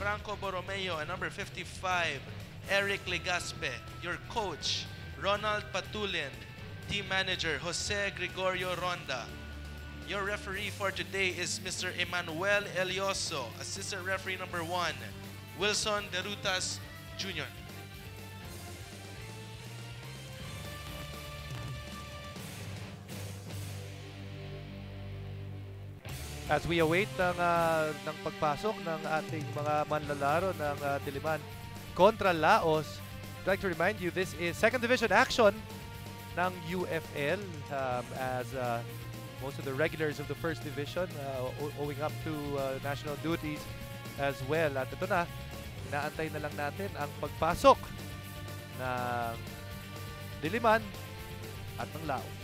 Franco Borromeo, and number 55, Eric Legaspe. Your coach, Ronald Patulin. Team manager, Jose Gregorio Ronda. Your referee for today is Mr. Emmanuel Elioso. Assistant referee number 1, Wilson Derutas Jr. As we await ng pagpasok ng ating mga manlalaro ng Diliman kontra Laos, I'd like to remind you this is second division action ng UFL as most of the regulars of the first division owing up to national duties as well. At ito na, inaantay na lang natin ang pagpasok ng Diliman at ng Laos.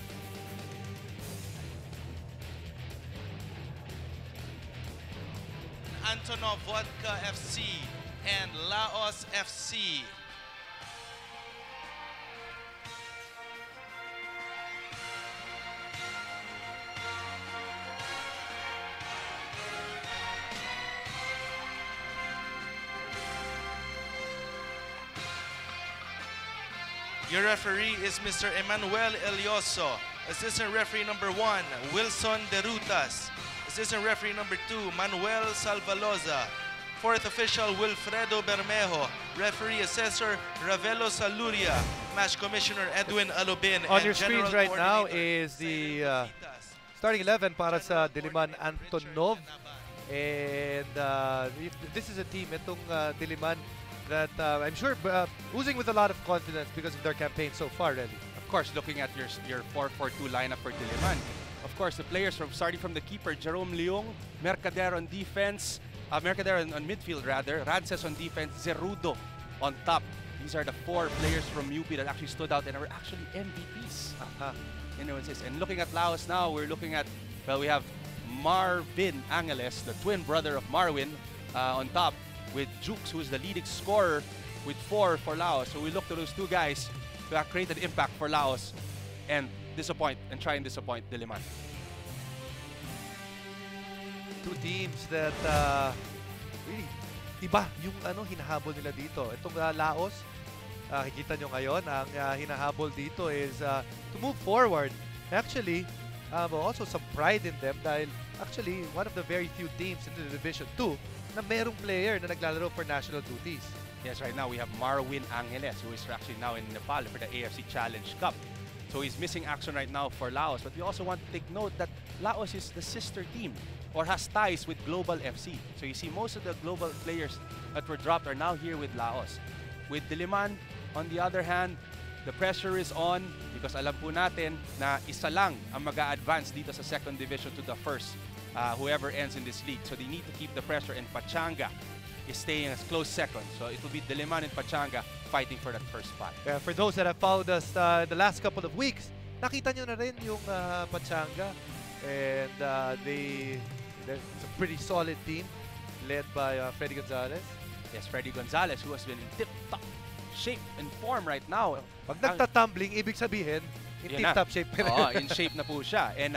Antonov Vodka FC and Laos FC. Your referee is Mr. Emmanuel Elioso. Assistant referee number 1, Wilson Derutas. Assistant referee number 2, Manuel Salvaloza. Fourth official, Wilfredo Bermejo. Referee assessor, Ravelo Saluria. Match commissioner, Edwin Alobin. On your screens right now is the starting 11 para sa Diliman Antonov. And this is a team, itong Diliman, that I'm sure oozing with a lot of confidence because of their campaign so far, really. Of course, looking at your 4-4-2 lineup for Diliman. Of course, the players starting from the keeper, Jerome Leong, Mercader on defense, Mercader on midfield rather, Rances on defense, Zerudo on top. These are the 4 players from UP that actually stood out and are actually MVPs. And looking at Laos now, we're looking at, well, we have Marvin Angeles, the twin brother of Marwin, on top, with Jukes, who is the leading scorer with 4 for Laos. So we look to those 2 guys to create an impact for Laos and try and disappoint Diliman. 2 teams that really iba yung hinahabol nila dito. Itong Laos, kikita nyo ngayon, ang hinahabol dito is to move forward. Actually, also some pride in them dahil actually one of the very few teams in the Division 2 na merong player na naglalaro for national duties. Yes, right now we have Marwin Angeles, who is actually now in Nepal for the AFC Challenge Cup. So he's missing action right now for Laos. But we also want to take note that Laos is the sister team or has ties with Global FC. So you see most of the global players that were dropped are now here with Laos. With Diliman, on the other hand, the pressure is on because alam po natin na isa lang ang mag-a-advance dito sa second division to the first, whoever ends in this league. So they need to keep the pressure, and Pachanga is staying as close second. So it will be Diliman and Pachanga fighting for that first spot. Yeah, for those that have followed us the last couple of weeks, nakita nyo na rin yung Pachanga, and it's a pretty solid team led by Freddy Gonzalez. Yes, Freddy Gonzalez, who has been in tip-top shape and form right now. Pag nagtatumbling, ibig sabihin, in tip-top shape. In shape na po siya. And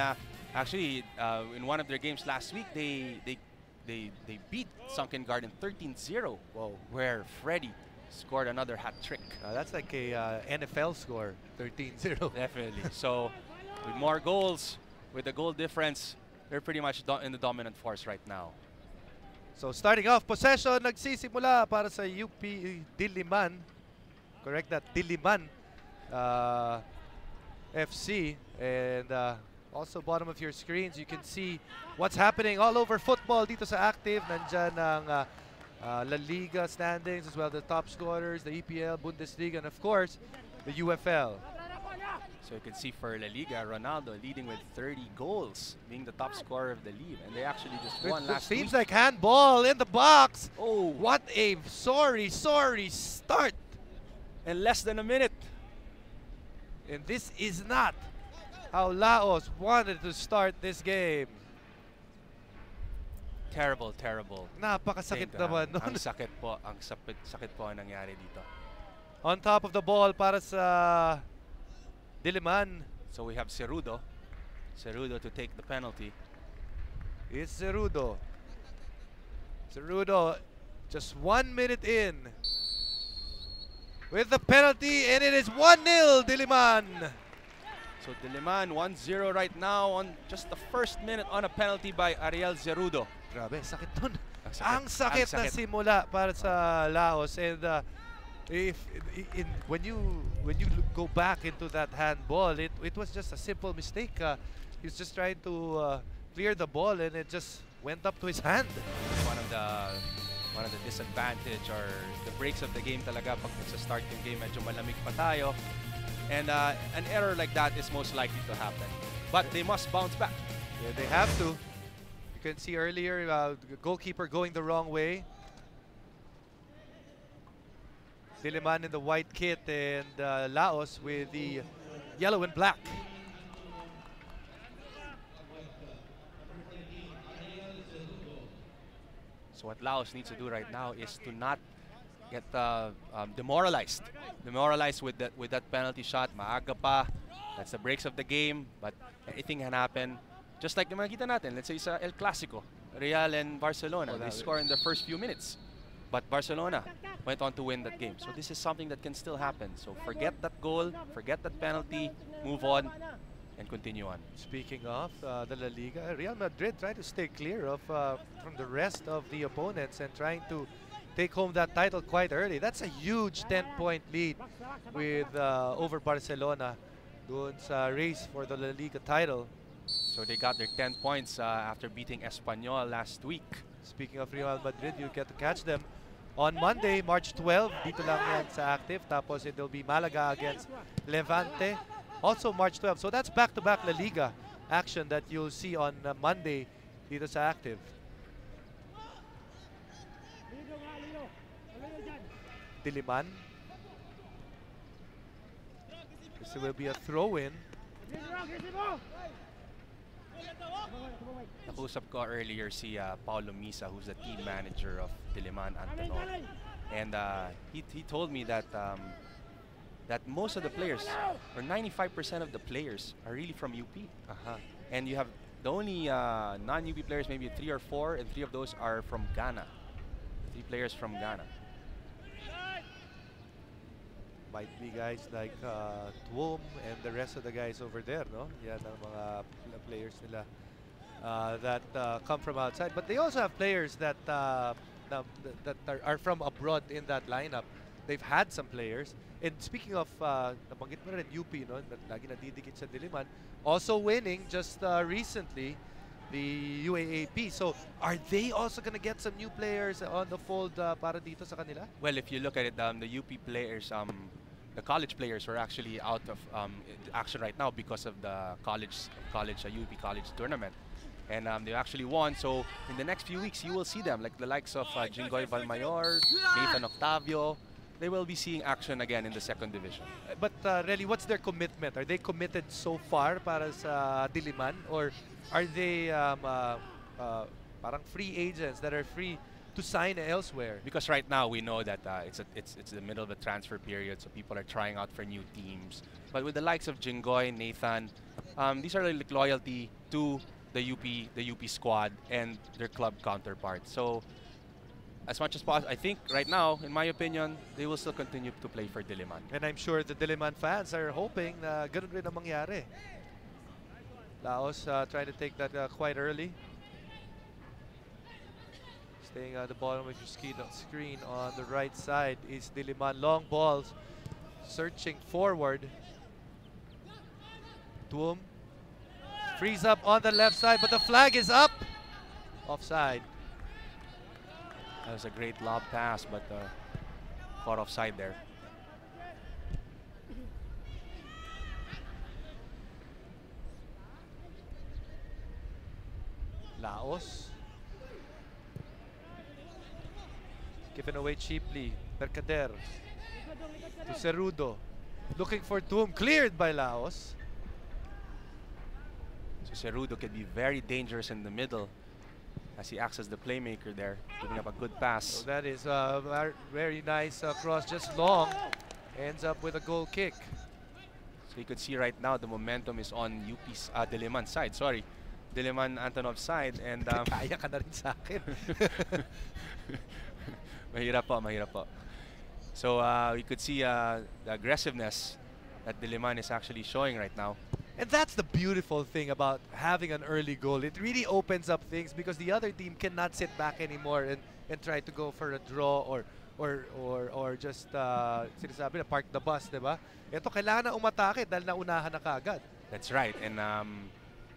actually, in one of their games last week, they beat Sunken Garden 13-0. Wow. Where Freddy scored another hat trick. That's like a NFL score, 13-0. Definitely. So, with more goals, with the goal difference, they're pretty much in the dominant force right now. So, starting off, possession nagsisimula para sa UP Diliman. Correct that, Diliman FC. And also, bottom of your screens, you can see what's happening all over football dito sa Active. Nandyan ang La Liga standings, as well the top scorers, the EPL, Bundesliga, and of course, the UFL. So you can see for La Liga, Ronaldo leading with 30 goals, being the top scorer of the league. And they actually just won last week. Seems like handball in the box. Oh, what a sorry start. In less than a minute. And this is not how Laos wanted to start this game. Terrible. Napakasakit naman nun. Ang sakit po ang nangyari dito. On top of the ball para sa Diliman. So we have Cerudo to take the penalty. It's Cerudo. Cerudo Just 1 minute in. With the penalty, and it is 1-0 Diliman. So Diliman 1-0 right now on just the first minute on a penalty by Ariel Zerudo. Grabe, sakit nun. Ang sakit. Ang sakit na simula para sa Laos. And when you go back into that handball, it was just a simple mistake. He was just trying to clear the ball, and it just went up to his hand. One of the disadvantage or the breaks of the game talaga pag nagsa-start yung game, medyo malamig pa tayo. And an error like that is most likely to happen. But they must bounce back. Yeah, they have to. You can see earlier, the goalkeeper going the wrong way. Diliman in the white kit and Laos with the yellow and black. So what Laos needs to do right now is to not get demoralized. Demoralized with that penalty shot. Maaga pa. That's the breaks of the game. But anything can happen. Just like naman kita natin, let's say sa El Clasico, Real and Barcelona. They score in the first few minutes. But Barcelona went on to win that game. So this is something that can still happen. So forget that goal, forget that penalty, move on, and continue on. Speaking of the La Liga, Real Madrid tried to stay clear of from the rest of the opponents and trying to take home that title quite early. That's a huge 10-point lead with over Barcelona doon sa race for the La Liga title. So they got their 10 points after beating Espanyol last week. Speaking of Real Madrid, you get to catch them on Monday, March 12. Dito lang yan sa Active. Tapos it'll be Malaga against Levante. Also March 12. So that's back-to-back La Liga action that you'll see on Monday dito sa Active. Diliman. This will be a throw-in. Nakusap ko earlier si Paulo Misa, who's the team manager of Diliman Antonov. And he told me that that most of the players, or 95% of the players, are really from UP. And you have the only non-UP players, maybe 3 or 4, and 3 of those are from Ghana. 3 players from Ghana. Might be guys like Tuom and the rest of the guys over there, no? Yan ang mga players nila that come from outside. But they also have players that that are from abroad in that lineup. They've had some players. And speaking of, nabanggit mo rin UP, no? Lagi nadidikit sa Diliman. Also winning just recently the UAAP. So are they also going to get some new players on the fold para dito sa kanila? Well, if you look at it, the UP players, the college players are actually out of action right now because of the UP college tournament. And they actually won. So in the next few weeks, you will see them, like the likes of Jingoy Valmayor, Nathan Octavio. They will be seeing action again in the 2nd division. But really, what's their commitment? Are they committed so far para sa Diliman? Or are they parang free agents that are free to sign elsewhere? Because right now we know that it's the middle of the transfer period, so people are trying out for new teams. But with the likes of Jingoy, Nathan, these are like loyalty to the UP squad and their club counterparts. So as much as possible, I think right now, in my opinion, they will still continue to play for Diliman. And I'm sure the Diliman fans are hoping na ganun rin ang mangyari. Laos trying to take that quite early. Staying at the bottom of your screen on the right side is Diliman. Long balls, searching forward. Tuom frees up on the left side, but the flag is up. Offside. That was a great lob pass, but caught offside there. Laos. Given away cheaply. Mercader. To Cerudo. Looking for Tuom. Cleared by Laos. So Cerudo can be very dangerous in the middle as he acts as the playmaker there, giving up a good pass. So that is a very nice cross, just long. Ends up with a goal kick. So you could see right now the momentum is on UP's Diliman side. Sorry, Diliman Antonov's side. And Kaya ka na rin sa akin. Mahirap po, mahirap po. So we could see the aggressiveness that Diliman is actually showing right now. And that's the beautiful thing about having an early goal. It really opens up things because the other team cannot sit back anymore and try to go for a draw or just sinasabi na park the bus, di ba? Ito kailangan na umatake dahil naunahan na kaagad. That's right, and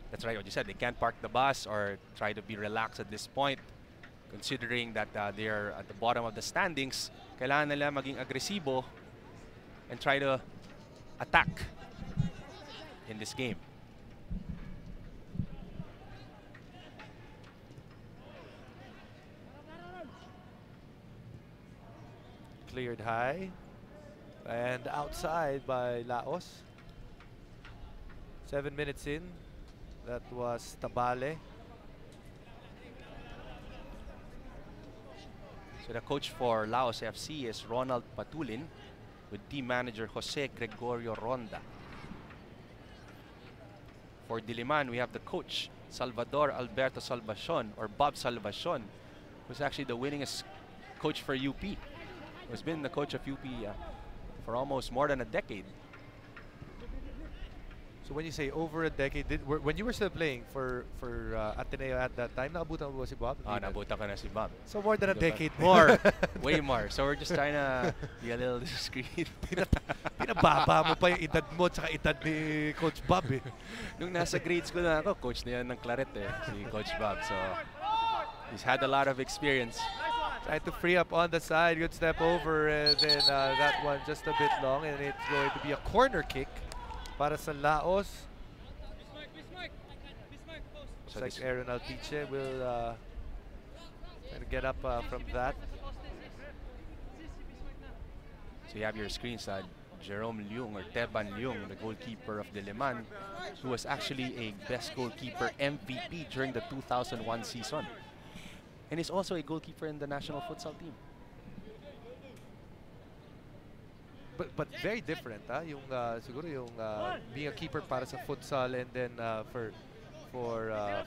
that's right what you said. They can't park the bus or try to be relaxed at this point, considering that they're at the bottom of the standings. Kailangan nila maging agresibo and try to attack in this game. Cleared high and outside by Laos. 7 minutes in, that was Tabale. So the coach for Laos FC is Ronald Patulin with team manager Jose Gregorio Ronda. For Diliman, we have the coach Salvador Alberto Salvacion, or Bob Salvacion, who's actually the winningest coach for UP. Who's been the coach of UP for almost more than a decade. So when you say over a decade, when you were still playing for Ateneo at that time, naabutan mo ba si Bob? Nabutan ka na si Bob. So more than a decade. More. Way more. So we're just trying to be a little discreet. Pinababa mo pa yung edad mo tsaka edad ni Coach Bob eh. Nung nasa grade school na ako, coach na yan ng Claret si Coach Bob. So he's had a lot of experience. Tried to free up on the side, good step over, and then that one just a bit long, and it's going to be a corner kick para sa Laos. Looks like Aaron Alpiche will try to get up from that. So you have your screens, Jerome Leung or Teban Leung, the goalkeeper of Diliman, who was actually a best goalkeeper MVP during the 2001 season. And is also a goalkeeper in the national futsal team. But very different, yung siguro yung being a keeper para sa futsal and then for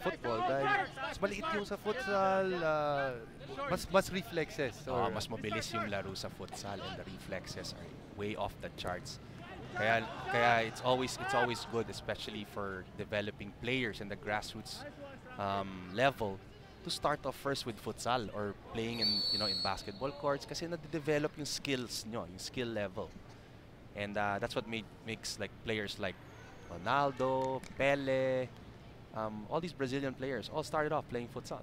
football dahil mas maliit yung sa futsal, mas reflexes. Mas mabilis yung laro sa futsal and the reflexes are way off the charts. Kaya it's always good, especially for developing players in the grassroots level, to start off first with futsal or playing in basketball courts kasi na-develop yung skills nyo, yung skill level. And that's what makes like players like Ronaldo, Pele, all these Brazilian players all started off playing futsal.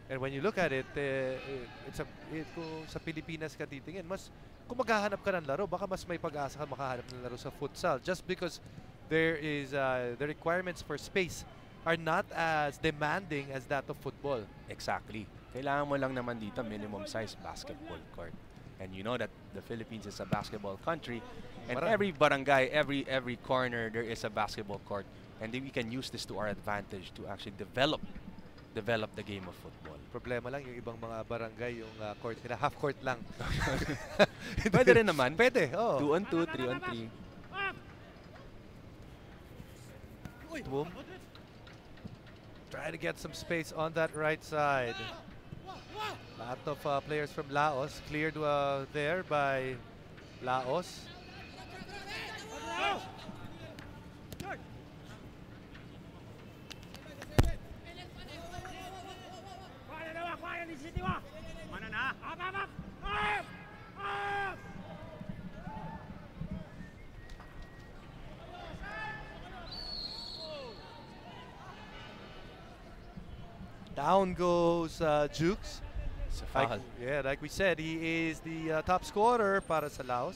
And when you look at it, kung sa Pilipinas ka titingin, kung maghahanap ka ng laro, baka mas may pag-asa ka makahanap ng laro sa futsal just because the requirements for space are not as demanding as that of football. Exactly. Kailangan mo lang naman dito minimum size basketball court. And you know that the Philippines is a basketball country, and every barangay, every corner there is a basketball court, and we can use this to our advantage to actually develop the game of football. Problema lang yung ibang mga barangay yung court nila half court lang. Pwede rin naman. Pwede, oh. 2-on-2, 3-on-3. Boom. Try to get some space on that right side. Lot of players from Laos cleared there by Laos. Down goes Jukes. It's a foul. Like we said, he is the top scorer para sa Laos.